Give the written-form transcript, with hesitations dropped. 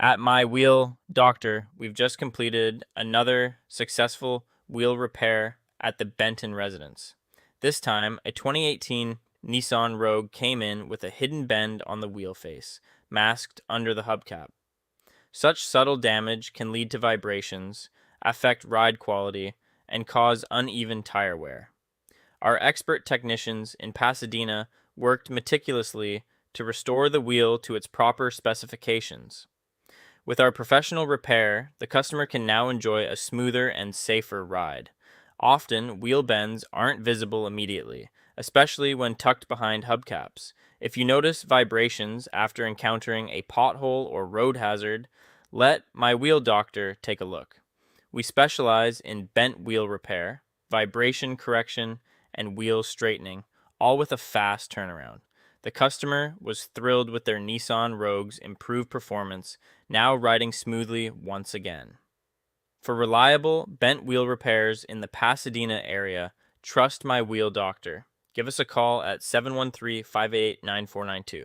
At my wheel doctor, we've just completed another successful wheel repair at the Benton Residence. This time, a 2018 Nissan Rogue came in with a hidden bend on the wheel face, masked under the hubcap. Such subtle damage can lead to vibrations, affect ride quality, and cause uneven tire wear. Our expert technicians in Pasadena worked meticulously to restore the wheel to its proper specifications. With our professional repair, the customer can now enjoy a smoother and safer ride. Often, wheel bends aren't visible immediately, especially when tucked behind hubcaps. If you notice vibrations after encountering a pothole or road hazard, let my wheel doctor take a look. We specialize in bent wheel repair, vibration correction, and wheel straightening, all with a fast turnaround. The customer was thrilled with their Nissan Rogue's improved performance, now riding smoothly once again. For reliable bent wheel repairs in the Pasadena area, trust my wheel doctor. Give us a call at 713-588-9492.